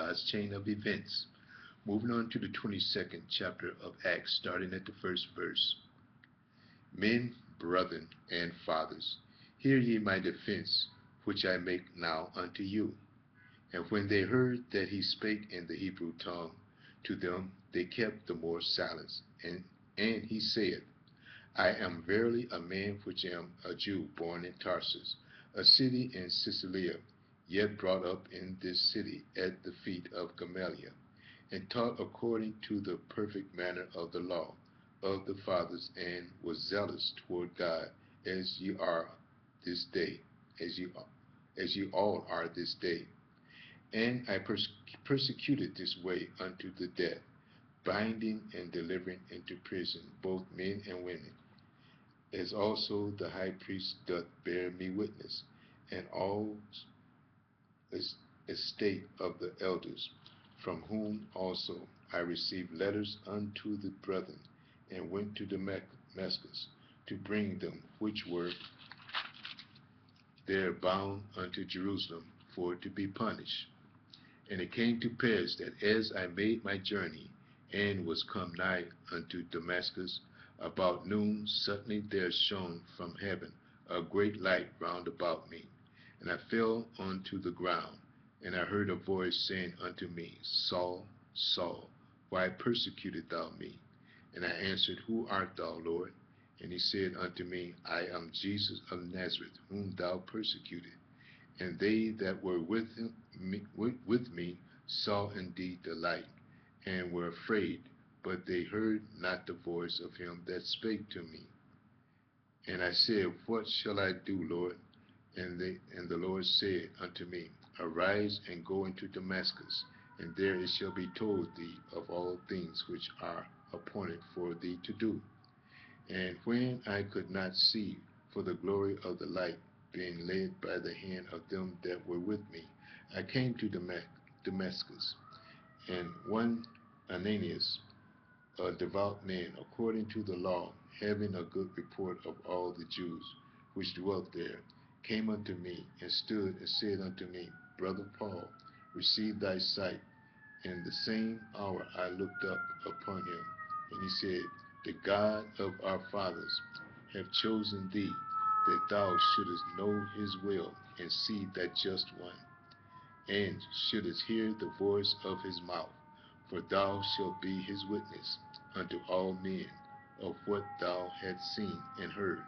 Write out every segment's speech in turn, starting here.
God's chain of events. Moving on to the 22nd chapter of Acts, starting at the first verse. Men, brethren, and fathers, hear ye my defense, which I make now unto you. And when they heard that he spake in the Hebrew tongue to them, they kept the more silence. And he said, I am verily a man which am a Jew born in Tarsus, a city in Cilicia, yet brought up in this city at the feet of Gamaliel, and taught according to the perfect manner of the law of the fathers, and was zealous toward God, as ye are this day, as ye all are this day. And I persecuted this way unto the death, binding and delivering into prison both men and women, as also the high priest doth bear me witness, and all estate of the elders, from whom also I received letters unto the brethren, and went to Damascus to bring them which were there bound unto Jerusalem for to be punished. And it came to pass that as I made my journey, and was come nigh unto Damascus, about noon suddenly there shone from heaven a great light round about me. And I fell unto the ground, and I heard a voice saying unto me, Saul, Saul, why persecutest thou me? And I answered, Who art thou, Lord? And he said unto me, I am Jesus of Nazareth, whom thou persecutest. And they that were with me saw indeed the light, and were afraid, but they heard not the voice of him that spake to me. And I said, What shall I do, Lord? And the Lord said unto me, Arise and go into Damascus, and there it shall be told thee of all things which are appointed for thee to do. And when I could not see for the glory of the light, being led by the hand of them that were with me, I came to Damascus. And one Ananias, a devout man, according to the law, having a good report of all the Jews which dwelt there, came unto me, and stood and said unto me, Brother Paul, receive thy sight. In the same hour I looked up upon him, and he said, The God of our fathers have chosen thee, that thou shouldest know his will, and see that just one, and shouldest hear the voice of his mouth. For thou shalt be his witness unto all men of what thou hast seen and heard.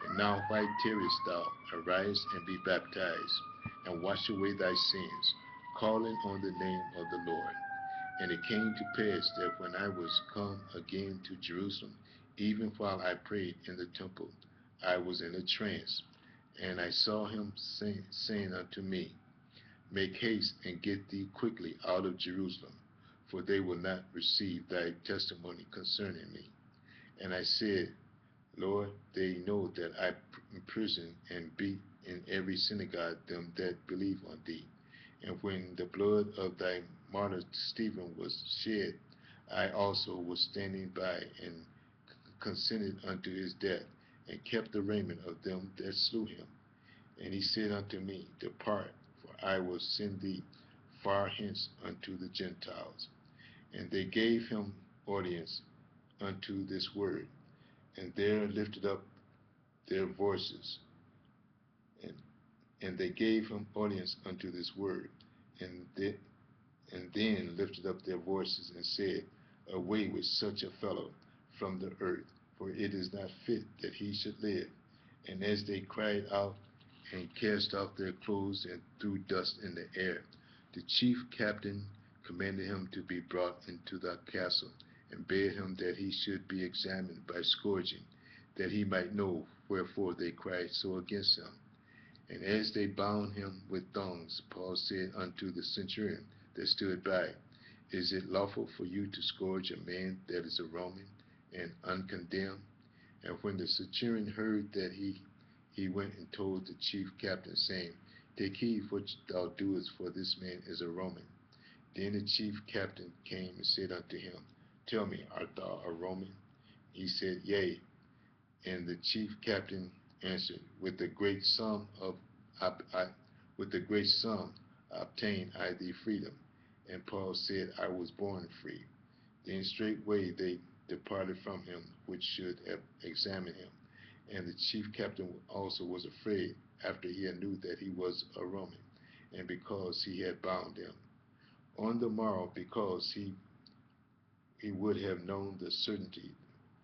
And now why tarriest thou? Arise and be baptized, and wash away thy sins, calling on the name of the Lord. And it came to pass that when I was come again to Jerusalem, even while I prayed in the temple, I was in a trance. And I saw him saying unto me, Make haste and get thee quickly out of Jerusalem, for they will not receive thy testimony concerning me. And I said, Lord, they know that I imprison and beat in every synagogue them that believe on thee. And when the blood of thy martyr Stephen was shed, I also was standing by, and consented unto his death, and kept the raiment of them that slew him. And he said unto me, Depart, for I will send thee far hence unto the Gentiles. And they gave him audience unto this word, and there lifted up their voices, and, and they gave him audience unto this word, and then lifted up their voices and said, Away with such a fellow from the earth, for it is not fit that he should live. And as they cried out and cast off their clothes and threw dust in the air, the chief captain commanded him to be brought into the castle, and bade him that he should be examined by scourging, that he might know wherefore they cried so against him. And as they bound him with thongs, Paul said unto the centurion that stood by, Is it lawful for you to scourge a man that is a Roman, and uncondemned? And when the centurion heard that, he went and told the chief captain, saying, Take heed what thou doest, for this man is a Roman. Then the chief captain came and said unto him, Tell me, art thou a Roman? He said, Yea. And the chief captain answered, With the great sum obtain I thee freedom. And Paul said, I was born free. Then straightway they departed from him, which should have examined him. And the chief captain also was afraid, after he had knew that he was a Roman, and because he had bound him. On the morrow, because he would have known the certainty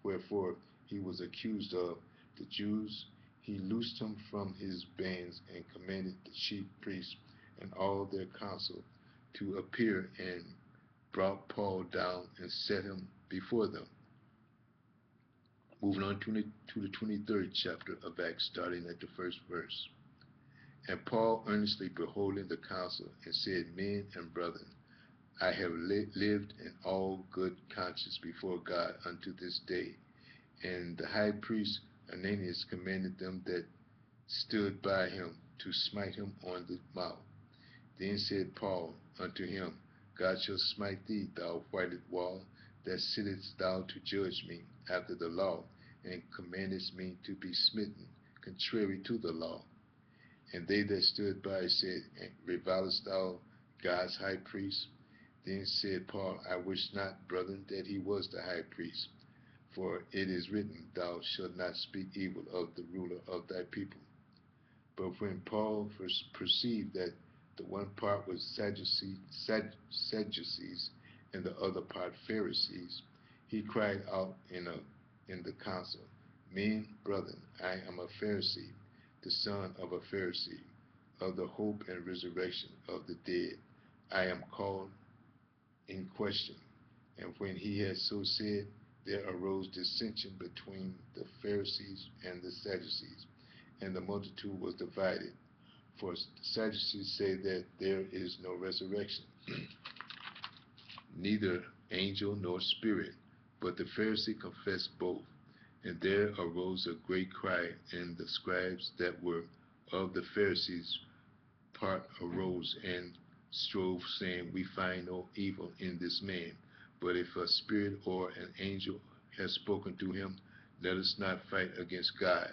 wherefore he was accused of the Jews, he loosed him from his bands and commanded the chief priests and all their council to appear, and brought Paul down and set him before them. Moving on to the 23rd chapter of Acts, starting at the first verse. And Paul earnestly beholding the council, and said, Men and brethren, I have lived in all good conscience before God unto this day. And the high priest Ananias commanded them that stood by him to smite him on the mouth. Then said Paul unto him, God shall smite thee, thou whited wall, that sittest thou to judge me after the law, and commandest me to be smitten, contrary to the law. And they that stood by said, Revilest thou God's high priest? Then said Paul, I wish not, brethren, that he was the high priest. For it is written, Thou shalt not speak evil of the ruler of thy people. But when Paul first perceived that the one part was Sadducees and the other part Pharisees, he cried out in the council, Men, brethren, I am a Pharisee, the son of a Pharisee, of the hope and resurrection of the dead. I am called in question. And when he had so said, there arose dissension between the Pharisees and the Sadducees, and the multitude was divided. For the Sadducees say that there is no resurrection, neither angel nor spirit, but the Pharisees confessed both. And there arose a great cry, and the scribes that were of the Pharisees' part arose and strove, saying, We find no evil in this man, but if a spirit or an angel has spoken to him, let us not fight against God.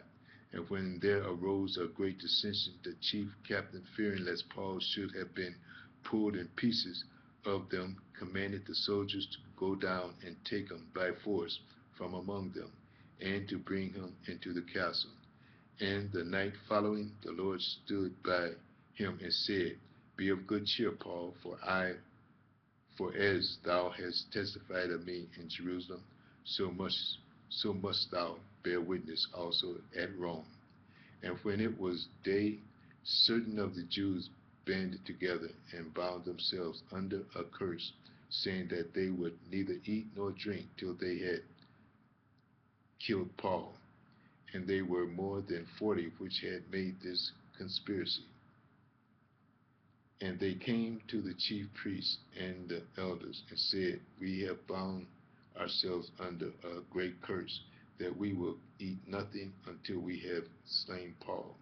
And when there arose a great dissension, the chief captain, fearing lest Paul should have been pulled in pieces of them, commanded the soldiers to go down and take him by force from among them, and to bring him into the castle. And the night following, the Lord stood by him and said, Be of good cheer, Paul, for as thou hast testified of me in Jerusalem, so must thou bear witness also at Rome. And when it was day, certain of the Jews banded together and bound themselves under a curse, saying that they would neither eat nor drink till they had killed Paul. And they were more than 40 which had made this conspiracy. And they came to the chief priests and the elders and said, We have bound ourselves under a great curse, that we will eat nothing until we have slain Paul.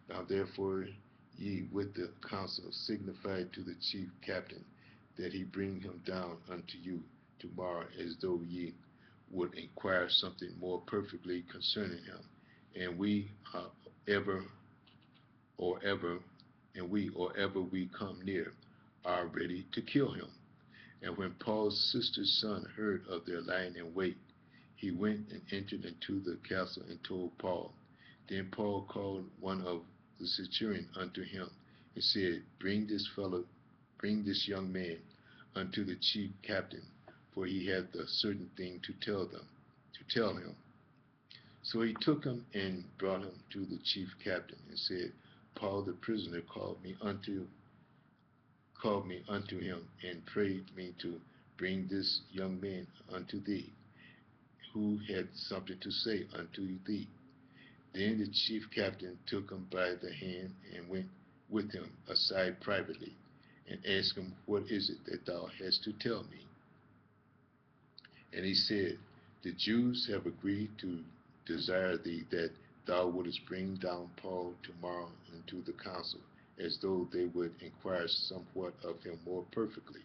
Now therefore ye with the council signify to the chief captain that he bring him down unto you tomorrow, as though ye would inquire something more perfectly concerning him. And we or ever we come near, are ready to kill him. And when Paul's sister's son heard of their lying in wait, he went and entered into the castle and told Paul. Then Paul called one of the centurion unto him and said, Bring this young man unto the chief captain, for he hath a certain thing to tell him. So he took him and brought him to the chief captain and said, Paul the prisoner called me unto him and prayed me to bring this young man unto thee, who had something to say unto thee. Then the chief captain took him by the hand and went with him aside privately, and asked him, What is it that thou hast to tell me? And he said, The Jews have agreed to desire thee that thou wouldest bring down Paul tomorrow into the council, as though they would inquire somewhat of him more perfectly.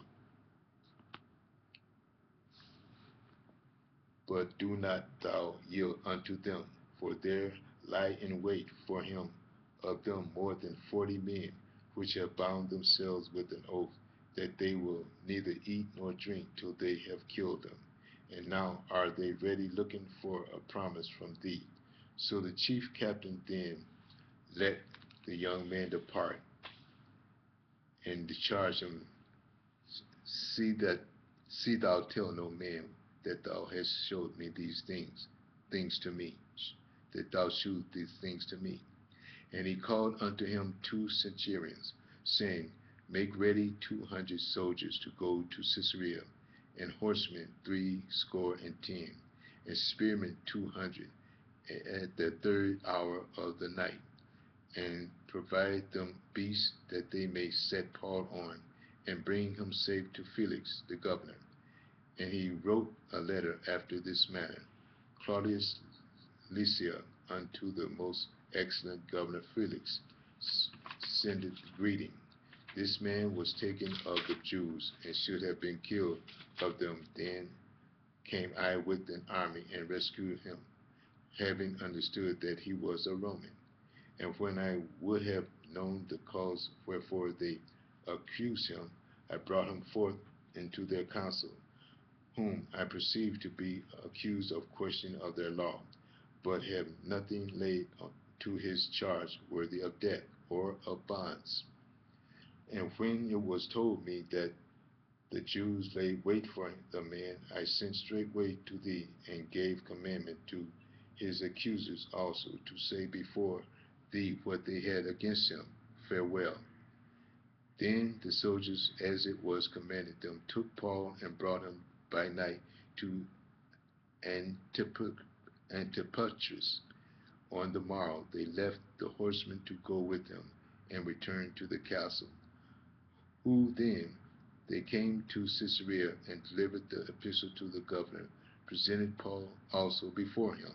But do not thou yield unto them, for there lie in wait for him of them more than 40 men, which have bound themselves with an oath that they will neither eat nor drink till they have killed them. And now are they ready looking for a promise from thee? So the chief captain then let the young man depart, and discharged him. See thou tell no man that thou hast showed me these things to me, that thou shewed these things to me. And he called unto him 2 centurions, saying, Make ready 200 soldiers to go to Caesarea, and horsemen 60, and spearmen 200, at the third hour of the night, and provide them beasts that they may set Paul on, and bring him safe to Felix the governor. And he wrote a letter after this manner: Claudius Lysia, unto the most excellent governor Felix, sendeth greeting. This man was taken of the Jews, and should have been killed of them. Then came I with an army, and rescued him, having understood that he was a Roman. And when I would have known the cause wherefore they accused him, I brought him forth into their council, whom I perceived to be accused of questioning of their law, but have nothing laid to his charge worthy of death or of bonds. And when it was told me that the Jews laid wait for the man, I sent straightway to thee, and gave commandment to his accusers also to say before thee what they had against him. Farewell. Then the soldiers, as it was commanded them, took Paul and brought him by night to Antipatris. On the morrow they left the horsemen to go with him, and returned to the castle. Who then they came to Caesarea, and delivered the epistle to the governor, presented Paul also before him.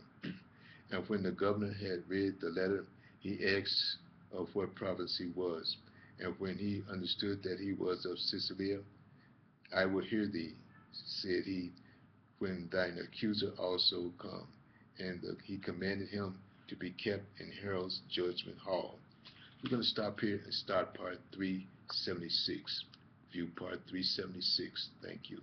And when the governor had read the letter, he asked of what province he was. And when he understood that he was of Caesarea, I will hear thee, said he, when thine accuser also come. And he commanded him to be kept in Herod's judgment hall. We're going to stop here and start part 376. View part 376. Thank you.